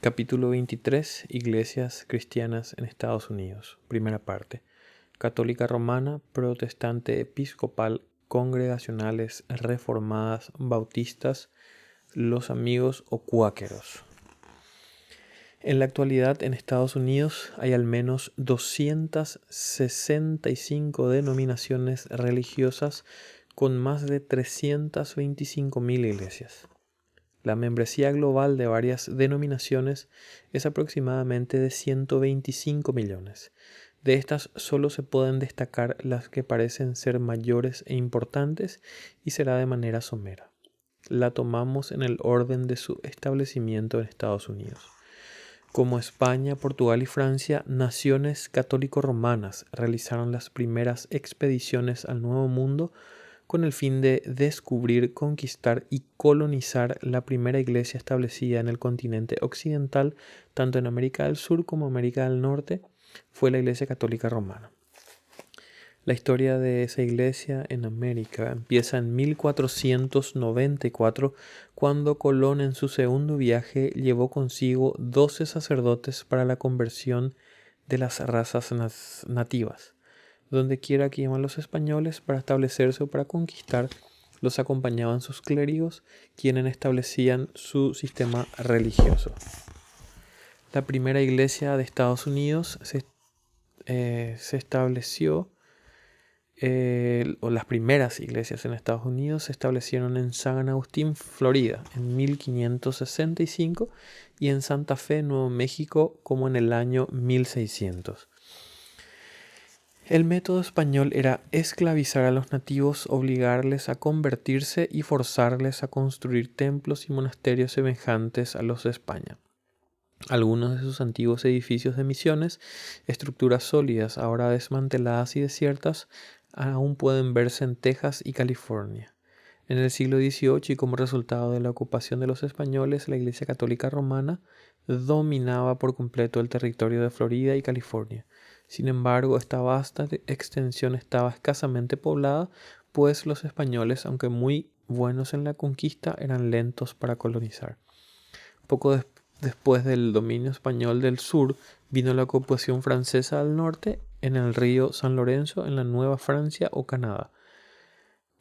Capítulo 23. Iglesias cristianas en Estados Unidos. Primera parte. Católica romana, protestante episcopal, congregacionales, reformadas, bautistas, los amigos o cuáqueros. En la actualidad en Estados Unidos hay al menos 265 denominaciones religiosas con más de 325.000 iglesias. La membresía global de varias denominaciones es aproximadamente de 125 millones. De estas solo se pueden destacar las que parecen ser mayores e importantes y será de manera somera. La tomamos en el orden de su establecimiento en Estados Unidos. Como España, Portugal y Francia, naciones católico-romanas realizaron las primeras expediciones al Nuevo Mundo con el fin de descubrir, conquistar y colonizar la primera iglesia establecida en el continente occidental, tanto en América del Sur como América del Norte, fue la Iglesia Católica Romana. La historia de esa iglesia en América empieza en 1494, cuando Colón en su segundo viaje llevó consigo 12 sacerdotes para la conversión de las razas nativas. Donde quiera que iban los españoles para establecerse o para conquistar, los acompañaban sus clérigos, quienes establecían su sistema religioso. La primera iglesia de Estados Unidos se estableció, o las primeras iglesias en Estados Unidos se establecieron en San Agustín, Florida, en 1565 y en Santa Fe, Nuevo México, como en el año 1600. El método español era esclavizar a los nativos, obligarles a convertirse y forzarles a construir templos y monasterios semejantes a los de España. Algunos de sus antiguos edificios de misiones, estructuras sólidas ahora desmanteladas y desiertas, aún pueden verse en Texas y California. En el siglo XVIII, y como resultado de la ocupación de los españoles, la Iglesia Católica Romana dominaba por completo el territorio de Florida y California. Sin embargo, esta vasta extensión estaba escasamente poblada, pues los españoles, aunque muy buenos en la conquista, eran lentos para colonizar. Poco después del dominio español del sur, vino la ocupación francesa al norte, en el río San Lorenzo, en la Nueva Francia o Canadá.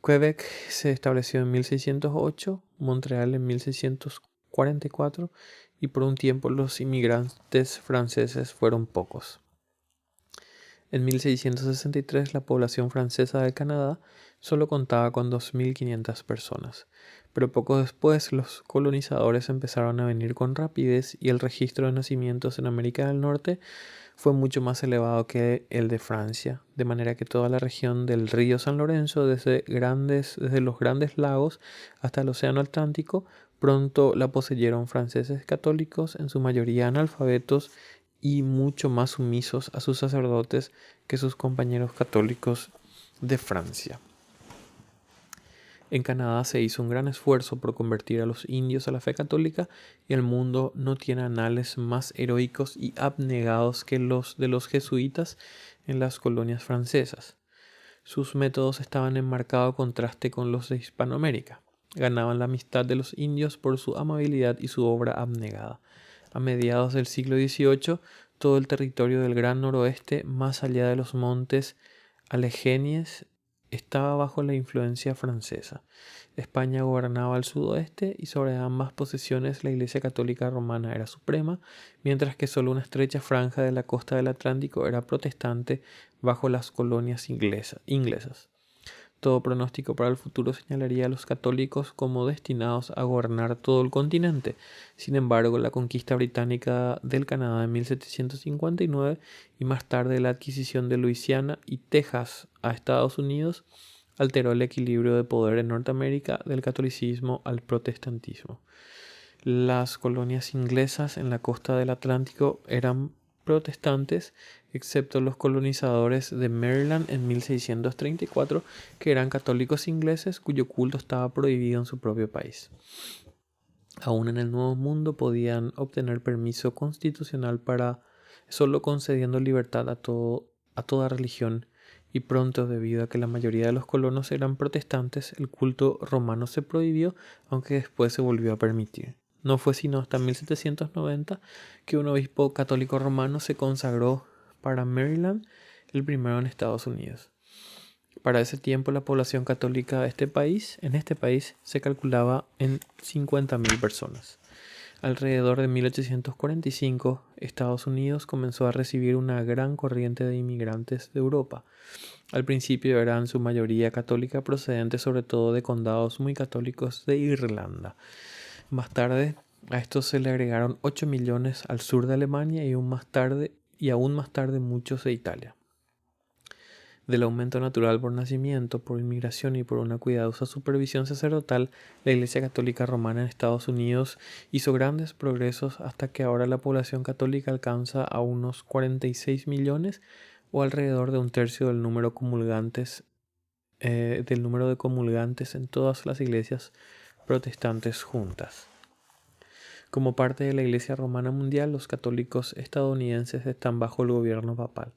Quebec se estableció en 1608, Montreal en 1644 y por un tiempo los inmigrantes franceses fueron pocos. En 1663 la población francesa de Canadá solo contaba con 2.500 personas, pero poco después los colonizadores empezaron a venir con rapidez y el registro de nacimientos en América del Norte fue mucho más elevado que el de Francia, de manera que toda la región del río San Lorenzo, desde los grandes lagos hasta el océano Atlántico, pronto la poseyeron franceses católicos, en su mayoría analfabetos y mucho más sumisos a sus sacerdotes que sus compañeros católicos de Francia. En Canadá se hizo un gran esfuerzo por convertir a los indios a la fe católica y el mundo no tiene anales más heroicos y abnegados que los de los jesuitas en las colonias francesas. Sus métodos estaban en marcado contraste con los de Hispanoamérica. Ganaban la amistad de los indios por su amabilidad y su obra abnegada. A mediados del siglo XVIII, todo el territorio del Gran Noroeste, más allá de los montes Alleghenies, estaba bajo la influencia francesa. España gobernaba al sudoeste y sobre ambas posesiones la Iglesia Católica Romana era suprema, mientras que solo una estrecha franja de la costa del Atlántico era protestante bajo las colonias inglesas. Todo pronóstico para el futuro señalaría a los católicos como destinados a gobernar todo el continente. Sin embargo, la conquista británica del Canadá en 1759 y más tarde la adquisición de Luisiana y Texas a Estados Unidos alteró el equilibrio de poder en Norteamérica del catolicismo al protestantismo. Las colonias inglesas en la costa del Atlántico eran protestantes, excepto los colonizadores de Maryland en 1634, que eran católicos ingleses cuyo culto estaba prohibido en su propio país. Aún en el Nuevo Mundo podían obtener permiso constitucional para solo concediendo libertad a toda religión, y pronto, debido a que la mayoría de los colonos eran protestantes, el culto romano se prohibió, aunque después se volvió a permitir. No fue sino hasta 1790 que un obispo católico romano se consagró para Maryland, el primero en Estados Unidos. Para ese tiempo la población católica de en este país se calculaba en 50.000 personas. Alrededor de 1845, Estados Unidos comenzó a recibir una gran corriente de inmigrantes de Europa. Al principio eran en su mayoría católica, procedentes sobre todo de condados muy católicos de Irlanda. Más tarde, a estos se le agregaron 8 millones al sur de Alemania y aún más tarde muchos de Italia. Del aumento natural por nacimiento, por inmigración y por una cuidadosa supervisión sacerdotal, la Iglesia Católica Romana en Estados Unidos hizo grandes progresos hasta que ahora la población católica alcanza a unos 46 millones o alrededor de un tercio del número de comulgantes en todas las iglesias protestantes juntas. Como parte de la Iglesia Romana Mundial, los católicos estadounidenses están bajo el gobierno papal.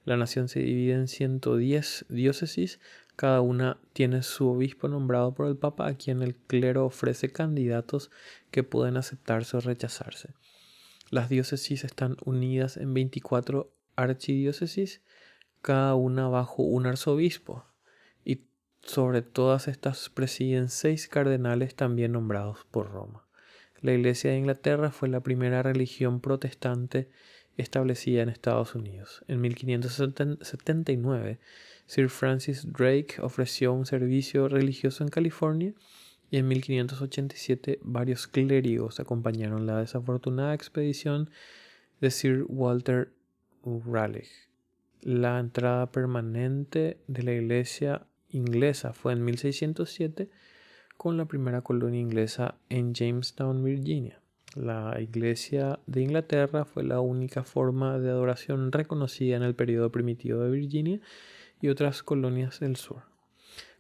La nación se divide en 110 diócesis, cada una tiene su obispo nombrado por el Papa, a quien el clero ofrece candidatos que pueden aceptarse o rechazarse. Las diócesis están unidas en 24 archidiócesis, cada una bajo un arzobispo, y sobre todas estas presiden 6 cardenales también nombrados por Roma. La Iglesia de Inglaterra fue la primera religión protestante establecida en Estados Unidos. En 1579, Sir Francis Drake ofreció un servicio religioso en California y en 1587 varios clérigos acompañaron la desafortunada expedición de Sir Walter Raleigh. La entrada permanente de la Iglesia inglesa fue en 1607 con la primera colonia inglesa en Jamestown, Virginia. La Iglesia de Inglaterra fue la única forma de adoración reconocida en el periodo primitivo de Virginia y otras colonias del sur.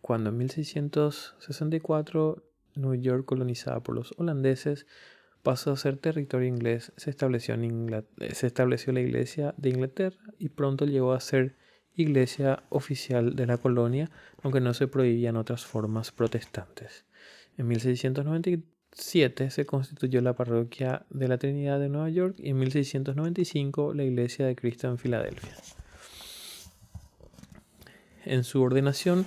Cuando en 1664 Nueva York, colonizada por los holandeses, pasó a ser territorio inglés, se estableció la Iglesia de Inglaterra y pronto llegó a ser iglesia oficial de la colonia, aunque no se prohibían otras formas protestantes. En 1697 se constituyó la parroquia de la Trinidad de Nueva York y en 1695 la Iglesia de Cristo en Filadelfia. En su ordenación,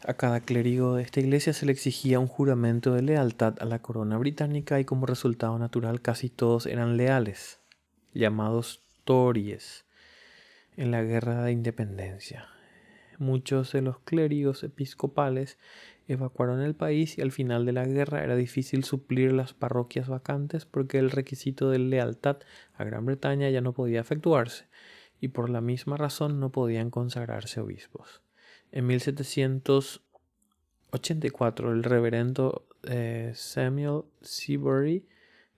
a cada clérigo de esta iglesia se le exigía un juramento de lealtad a la corona británica y como resultado natural casi todos eran leales, llamados tories, en la guerra de independencia. Muchos de los clérigos episcopales evacuaron el país y al final de la guerra era difícil suplir las parroquias vacantes porque el requisito de lealtad a Gran Bretaña ya no podía efectuarse y por la misma razón no podían consagrarse obispos. En 1784 el reverendo Samuel Seabury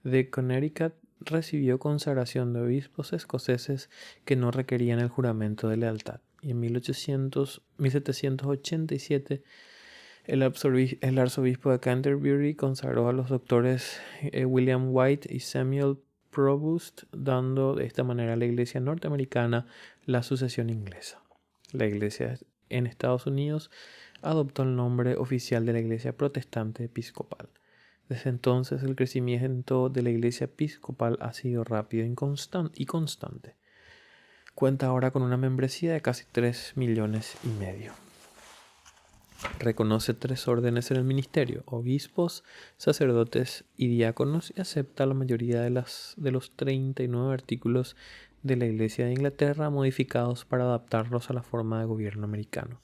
de Connecticut recibió consagración de obispos escoceses que no requerían el juramento de lealtad. Y en 1787 el arzobispo de Canterbury consagró a los doctores William White y Samuel Provost, dando de esta manera a la Iglesia norteamericana la sucesión inglesa. La Iglesia en Estados Unidos adoptó el nombre oficial de la Iglesia Protestante Episcopal. Desde entonces el crecimiento de la Iglesia Episcopal ha sido rápido y constante. Cuenta ahora con una membresía de casi 3,5 millones. Reconoce 3 órdenes en el ministerio: obispos, sacerdotes y diáconos, y acepta la mayoría de los 39 artículos de la Iglesia de Inglaterra modificados para adaptarlos a la forma de gobierno americano.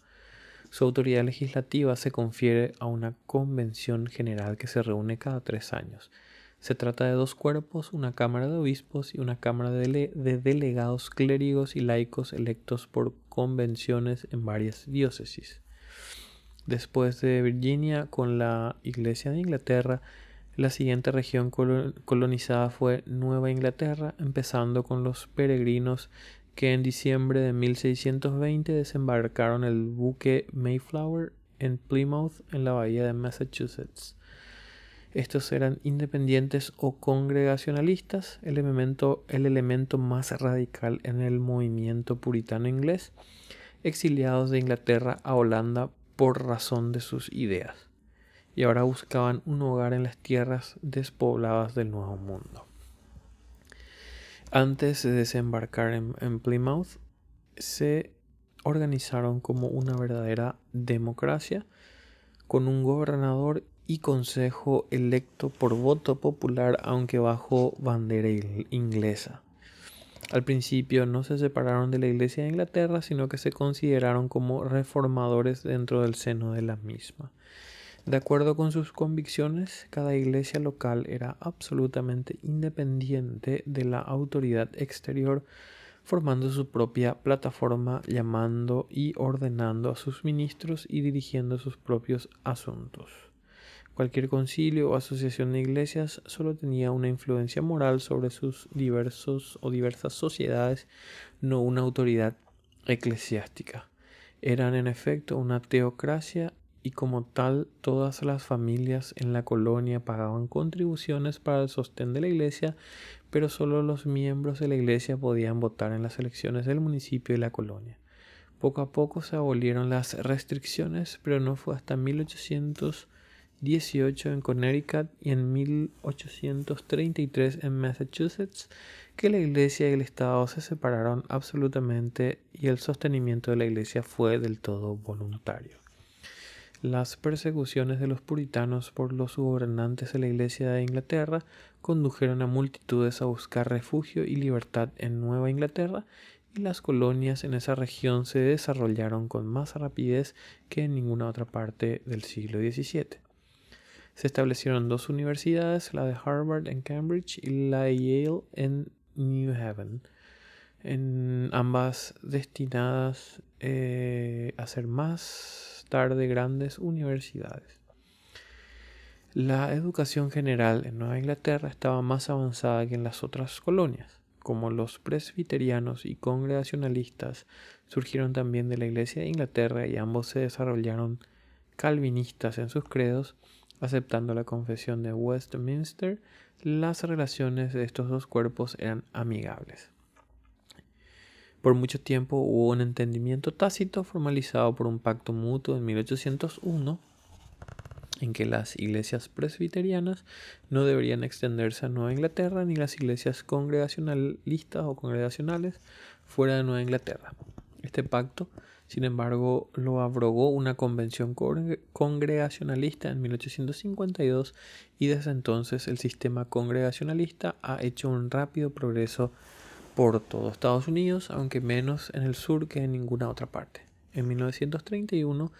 Su autoridad legislativa se confiere a una convención general que se reúne cada 3 años. Se trata de 2 cuerpos, una cámara de obispos y una cámara de delegados clérigos y laicos electos por convenciones en varias diócesis. Después de Virginia, con la Iglesia de Inglaterra, la siguiente región colonizada fue Nueva Inglaterra, empezando con los peregrinos que en diciembre de 1620 desembarcaron el buque Mayflower en Plymouth, en la bahía de Massachusetts. Estos eran independientes o congregacionalistas, el elemento más radical en el movimiento puritano inglés, exiliados de Inglaterra a Holanda por razón de sus ideas. y ahora buscaban un hogar en las tierras despobladas del Nuevo Mundo. Antes de desembarcar en Plymouth, se organizaron como una verdadera democracia, con un gobernador y consejo electo por voto popular, aunque bajo bandera inglesa. Al principio no se separaron de la Iglesia de Inglaterra, sino que se consideraron como reformadores dentro del seno de la misma. De acuerdo con sus convicciones, cada iglesia local era absolutamente independiente de la autoridad exterior, formando su propia plataforma, llamando y ordenando a sus ministros y dirigiendo sus propios asuntos. Cualquier concilio o asociación de iglesias solo tenía una influencia moral sobre sus diversas sociedades, no una autoridad eclesiástica. Eran en efecto una teocracia y como tal todas las familias en la colonia pagaban contribuciones para el sostén de la iglesia, pero solo los miembros de la iglesia podían votar en las elecciones del municipio y la colonia. Poco a poco se abolieron las restricciones, pero no fue hasta 1818 en Connecticut y en 1833 en Massachusetts que la iglesia y el Estado se separaron absolutamente y el sostenimiento de la iglesia fue del todo voluntario. Las persecuciones de los puritanos por los gobernantes de la Iglesia de Inglaterra condujeron a multitudes a buscar refugio y libertad en Nueva Inglaterra, y las colonias en esa región se desarrollaron con más rapidez que en ninguna otra parte del siglo XVII. Se establecieron dos universidades, la de Harvard en Cambridge y la de Yale en New Haven, en ambas destinadas a ser más tarde grandes universidades. La educación general en Nueva Inglaterra estaba más avanzada que en las otras colonias. Como los presbiterianos y congregacionalistas surgieron también de la Iglesia de Inglaterra y ambos se desarrollaron calvinistas en sus credos, aceptando la confesión de Westminster, las relaciones de estos dos cuerpos eran amigables. Por mucho tiempo hubo un entendimiento tácito formalizado por un pacto mutuo en 1801 en que las iglesias presbiterianas no deberían extenderse a Nueva Inglaterra ni las iglesias congregacionalistas o congregacionales fuera de Nueva Inglaterra. Este pacto, sin embargo, lo abrogó una convención congregacionalista en 1852 y desde entonces el sistema congregacionalista ha hecho un rápido progreso por todo Estados Unidos, aunque menos en el sur que en ninguna otra parte. En 1931,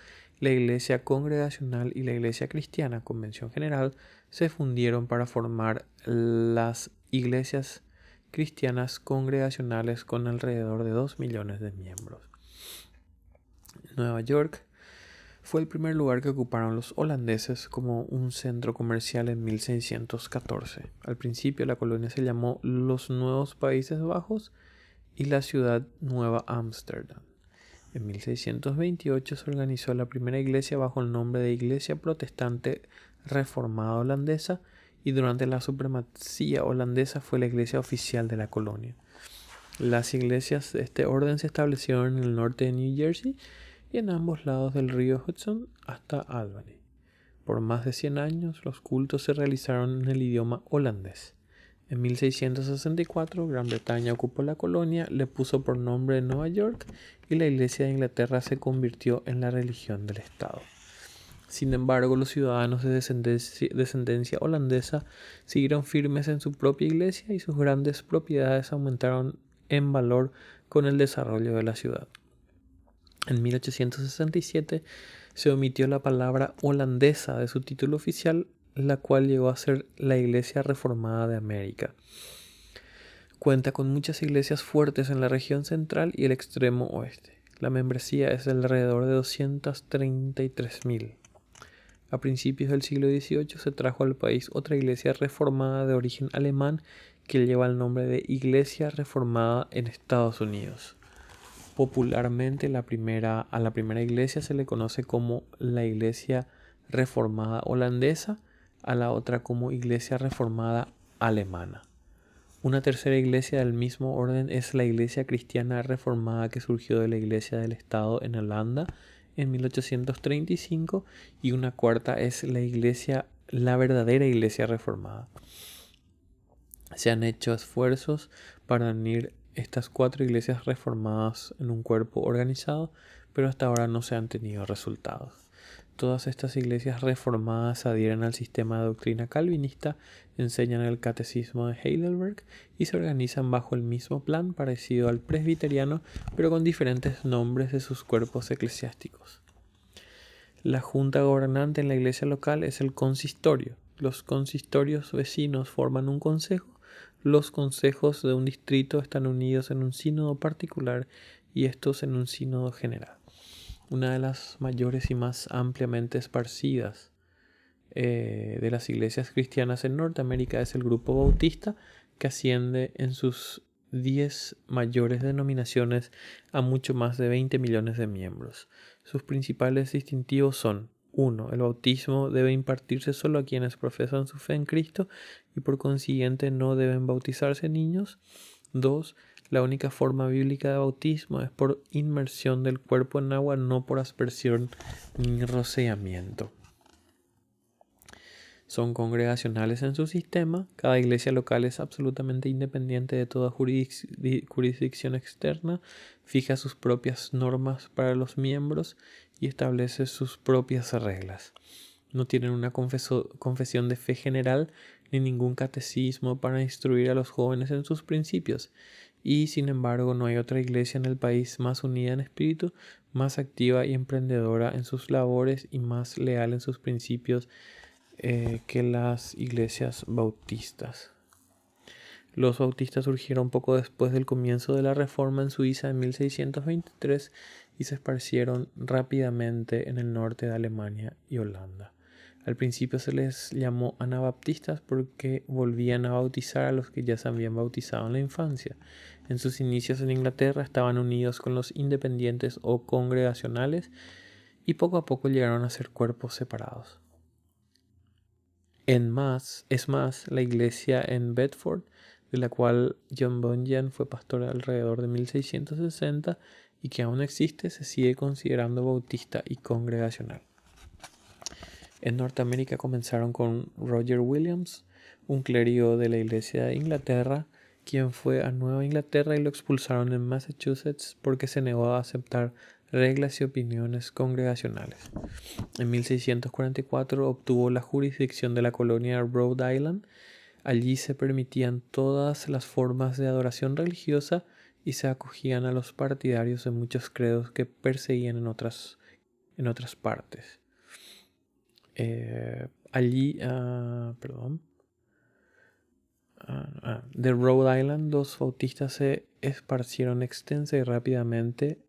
la Iglesia Congregacional y la Iglesia Cristiana, Convención General, se fundieron para formar las iglesias cristianas congregacionales con alrededor de 2 millones de miembros. Nueva York fue el primer lugar que ocuparon los holandeses como un centro comercial en 1614. Al principio la colonia se llamó los Nuevos Países Bajos y la ciudad Nueva Ámsterdam. En 1628 se organizó la primera iglesia bajo el nombre de Iglesia Protestante Reformada Holandesa y durante la supremacía holandesa fue la iglesia oficial de la colonia. Las iglesias de este orden se establecieron en el norte de New Jersey y en ambos lados del río Hudson hasta Albany. Por más de 100 años los cultos se realizaron en el idioma holandés. En 1664 Gran Bretaña ocupó la colonia, le puso por nombre Nueva York y la Iglesia de Inglaterra se convirtió en la religión del Estado. Sin embargo, los ciudadanos de descendencia holandesa siguieron firmes en su propia iglesia y sus grandes propiedades aumentaron en valor con el desarrollo de la ciudad. En 1867 se omitió la palabra holandesa de su título oficial, la cual llegó a ser la Iglesia Reformada de América. Cuenta con muchas iglesias fuertes en la región central y el extremo oeste. La membresía es de alrededor de 233.000. A principios del siglo XVIII se trajo al país otra iglesia reformada de origen alemán que lleva el nombre de Iglesia Reformada en Estados Unidos. Popularmente a la primera iglesia se le conoce como la Iglesia Reformada Holandesa, a la otra como Iglesia Reformada Alemana. Una tercera iglesia del mismo orden es la Iglesia Cristiana Reformada que surgió de la Iglesia del Estado en Holanda en 1835 y una cuarta es la verdadera iglesia reformada. Se han hecho esfuerzos para unir estas 4 iglesias reformadas en un cuerpo organizado, pero hasta ahora no se han tenido resultados. Todas estas iglesias reformadas adhieren al sistema de doctrina calvinista, enseñan el catecismo de Heidelberg y se organizan bajo el mismo plan parecido al presbiteriano, pero con diferentes nombres de sus cuerpos eclesiásticos. La junta gobernante en la iglesia local es el consistorio. Los consistorios vecinos forman un consejo. Los consejos de un distrito están unidos en un sínodo particular y estos en un sínodo general. Una de las mayores y más ampliamente esparcidas de las iglesias cristianas en Norteamérica es el Grupo Bautista, que asciende en sus 10 mayores denominaciones a mucho más de 20 millones de miembros. Sus principales distintivos son: 1. El bautismo debe impartirse solo a quienes profesan su fe en Cristo y por consiguiente no deben bautizarse niños. 2. La única forma bíblica de bautismo es por inmersión del cuerpo en agua, no por aspersión ni rociamiento. Son congregacionales en su sistema. Cada iglesia local es absolutamente independiente de toda jurisdicción externa, fija sus propias normas para los miembros y establece sus propias reglas. No tienen una confesión de fe general ni ningún catecismo para instruir a los jóvenes en sus principios. Y sin embargo no hay otra iglesia en el país más unida en espíritu, más activa y emprendedora en sus labores y más leal en sus principios que las iglesias bautistas. Los bautistas surgieron poco después del comienzo de la Reforma en Suiza en 1623 y se esparcieron rápidamente en el norte de Alemania y Holanda. Al principio se les llamó anabaptistas porque volvían a bautizar a los que ya se habían bautizado en la infancia. En sus inicios en Inglaterra estaban unidos con los independientes o congregacionales y poco a poco llegaron a ser cuerpos separados. Es más, la iglesia en Bedford, de la cual John Bunyan fue pastor alrededor de 1660 y que aún existe, se sigue considerando bautista y congregacional. En Norteamérica comenzaron con Roger Williams, un clérigo de la iglesia de Inglaterra, quien fue a Nueva Inglaterra y lo expulsaron en Massachusetts porque se negó a aceptar reglas y opiniones congregacionales. En 1644 obtuvo la jurisdicción de la colonia Rhode Island. Allí se permitían todas las formas de adoración religiosa y se acogían a los partidarios de muchos credos que perseguían en otras partes. De Rhode Island, los bautistas se esparcieron extensa y rápidamente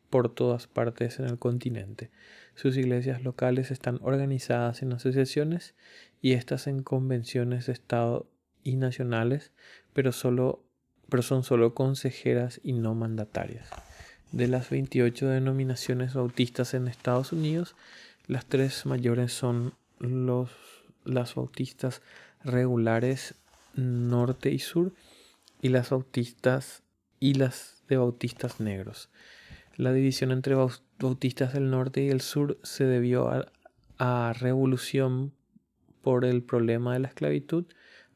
por todas partes en el continente. Sus iglesias locales están organizadas en asociaciones y estas en convenciones de estado y nacionales, pero son solo consejeras y no mandatarias. De las 28 denominaciones bautistas en Estados Unidos, las 3 mayores son las bautistas regulares norte y sur y las de bautistas negros. La división entre bautistas del norte y el sur se debió a revolución por el problema de la esclavitud,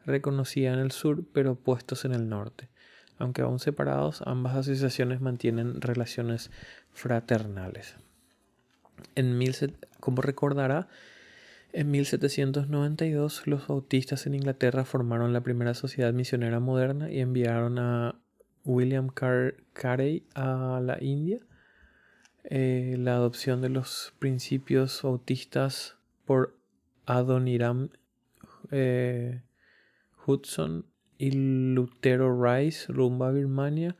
reconocida en el sur pero puestos en el norte. Aunque aún separados, ambas asociaciones mantienen relaciones fraternales. Como recordará, en 1792 los bautistas en Inglaterra formaron la primera sociedad misionera moderna y enviaron a William Carey a la India. La adopción de los principios bautistas por Adoniram Hudson y Lutero Rice rumbo a Birmania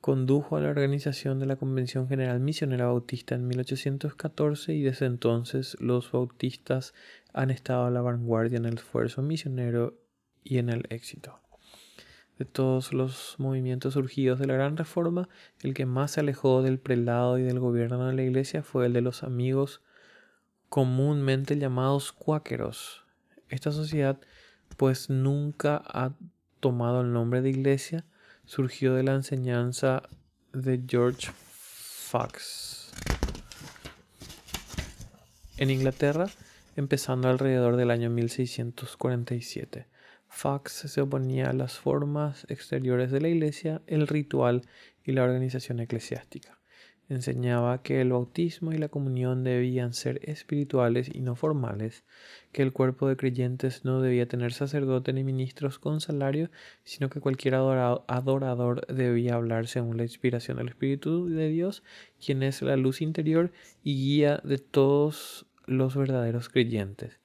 condujo a la organización de la Convención General Misionera Bautista en 1814 y desde entonces los bautistas han estado a la vanguardia en el esfuerzo misionero y en el éxito. De todos los movimientos surgidos de la Gran Reforma, el que más se alejó del prelado y del gobierno de la Iglesia fue el de los amigos comúnmente llamados cuáqueros. Esta sociedad, pues nunca ha tomado el nombre de Iglesia, surgió de la enseñanza de George Fox. en Inglaterra, empezando alrededor del año 1647. Fox se oponía a las formas exteriores de la iglesia, el ritual y la organización eclesiástica. Enseñaba que el bautismo y la comunión debían ser espirituales y no formales, que el cuerpo de creyentes no debía tener sacerdote ni ministros con salario, sino que cualquier adorador debía hablar según la inspiración del Espíritu de Dios, quien es la luz interior y guía de todos los verdaderos creyentes,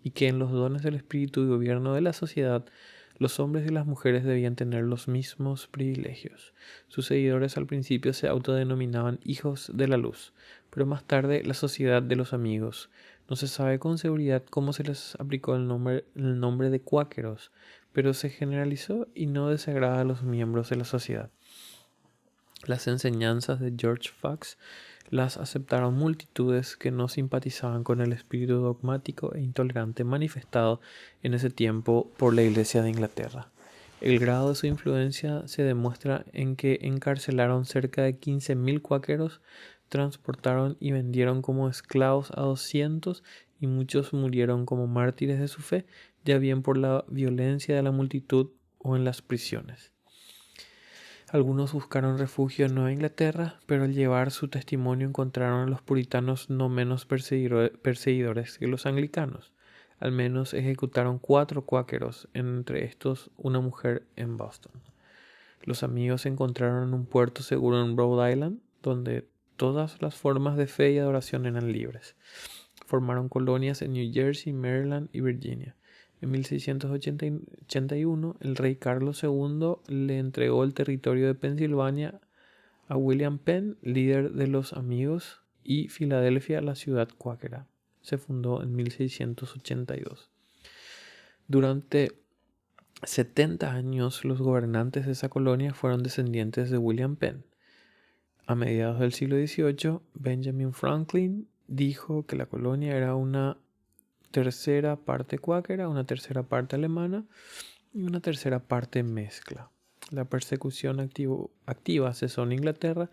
y que en los dones del Espíritu y gobierno de la sociedad, los hombres y las mujeres debían tener los mismos privilegios. Sus seguidores al principio se autodenominaban hijos de la luz, pero más tarde la sociedad de los amigos. No se sabe con seguridad cómo se les aplicó el nombre de cuáqueros, pero se generalizó y no desagrada a los miembros de la sociedad. Las enseñanzas de George Fox las aceptaron multitudes que no simpatizaban con el espíritu dogmático e intolerante manifestado en ese tiempo por la Iglesia de Inglaterra. El grado de su influencia se demuestra en que encarcelaron cerca de 15.000 cuáqueros, transportaron y vendieron como esclavos a 200 y muchos murieron como mártires de su fe, ya bien por la violencia de la multitud o en las prisiones. Algunos buscaron refugio en Nueva Inglaterra, pero al llevar su testimonio encontraron a los puritanos no menos perseguidores que los anglicanos. Al menos ejecutaron 4 cuáqueros, entre estos una mujer en Boston. Los amigos encontraron un puerto seguro en Rhode Island, donde todas las formas de fe y adoración eran libres. Formaron colonias en New Jersey, Maryland y Virginia. En 1681, el rey Carlos II le entregó el territorio de Pensilvania a William Penn, líder de los Amigos, y Filadelfia, la ciudad cuáquera. Se fundó en 1682. Durante 70 años, los gobernantes de esa colonia fueron descendientes de William Penn. A mediados del siglo XVIII, Benjamin Franklin dijo que la colonia era una tercera parte cuáquera, una tercera parte alemana y una tercera parte mezcla. La persecución activa cesó en Inglaterra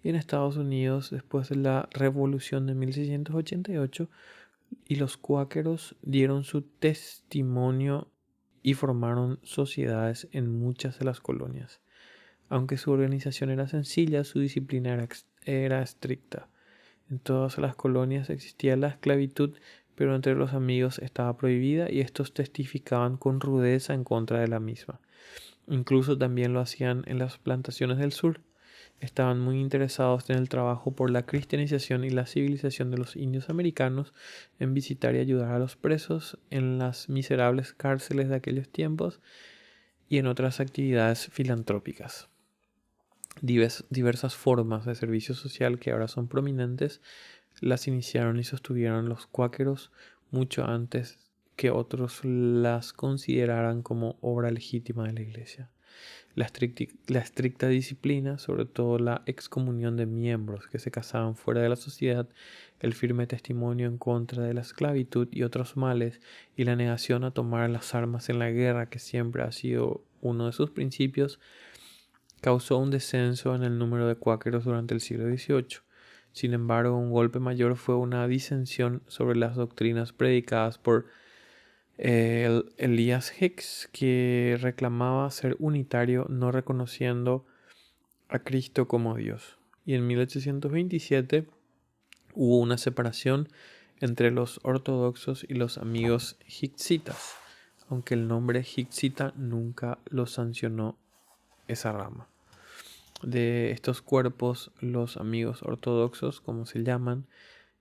y en Estados Unidos después de la Revolución de 1688, y los cuáqueros dieron su testimonio y formaron sociedades en muchas de las colonias. Aunque su organización era sencilla, su disciplina era estricta. En todas las colonias existía la esclavitud, pero entre los amigos estaba prohibida y estos testificaban con rudeza en contra de la misma. Incluso también lo hacían en las plantaciones del sur. Estaban muy interesados en el trabajo por la cristianización y la civilización de los indios americanos, en visitar y ayudar a los presos en las miserables cárceles de aquellos tiempos y en otras actividades filantrópicas. Diversas formas de servicio social que ahora son prominentes las iniciaron y sostuvieron los cuáqueros mucho antes que otros las consideraran como obra legítima de la Iglesia. La estricta disciplina, sobre todo la excomunión de miembros que se casaban fuera de la sociedad, el firme testimonio en contra de la esclavitud y otros males, y la negación a tomar las armas en la guerra, que siempre ha sido uno de sus principios, causó un descenso en el número de cuáqueros durante el siglo XVIII. Sin embargo, un golpe mayor fue una disensión sobre las doctrinas predicadas por Elias Hicks, que reclamaba ser unitario, no reconociendo a Cristo como Dios. Y en 1827 hubo una separación entre los ortodoxos y los amigos hicksitas, aunque el nombre hicksita nunca lo sancionó esa rama. De estos cuerpos, los amigos ortodoxos, como se llaman,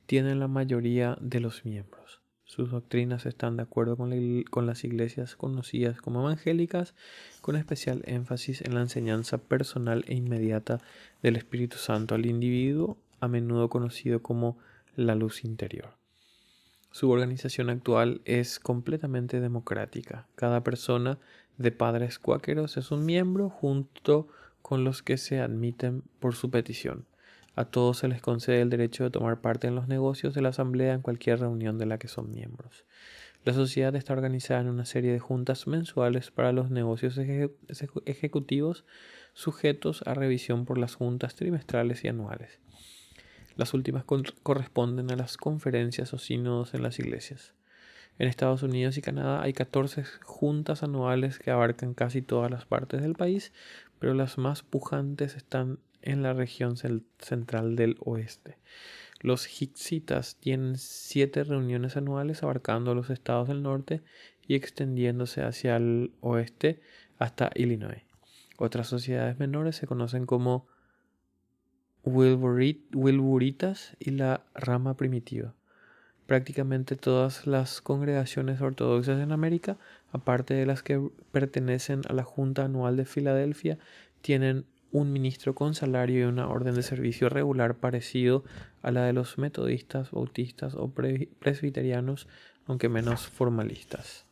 tienen la mayoría de los miembros. Sus doctrinas están de acuerdo con las iglesias conocidas como evangélicas, con especial énfasis en la enseñanza personal e inmediata del Espíritu Santo al individuo, a menudo conocido como la luz interior. Su organización actual es completamente democrática. Cada persona de padres cuáqueros es un miembro junto con los que se admiten por su petición. A todos se les concede el derecho de tomar parte en los negocios de la asamblea en cualquier reunión de la que son miembros. La sociedad está organizada en una serie de juntas mensuales para los negocios ejecutivos, sujetos a revisión por las juntas trimestrales y anuales. Las últimas corresponden a las conferencias o sínodos en las iglesias. En Estados Unidos y Canadá hay 14 juntas anuales que abarcan casi todas las partes del país, pero las más pujantes están en la región central del oeste. Los hixitas tienen 7 reuniones anuales abarcando los estados del norte y extendiéndose hacia el oeste hasta Illinois. Otras sociedades menores se conocen como Wilburitas y la rama primitiva. Prácticamente todas las congregaciones ortodoxas en América, aparte de las que pertenecen a la Junta Anual de Filadelfia, tienen un ministro con salario y una orden de servicio regular parecido a la de los metodistas, bautistas o presbiterianos, aunque menos formalistas.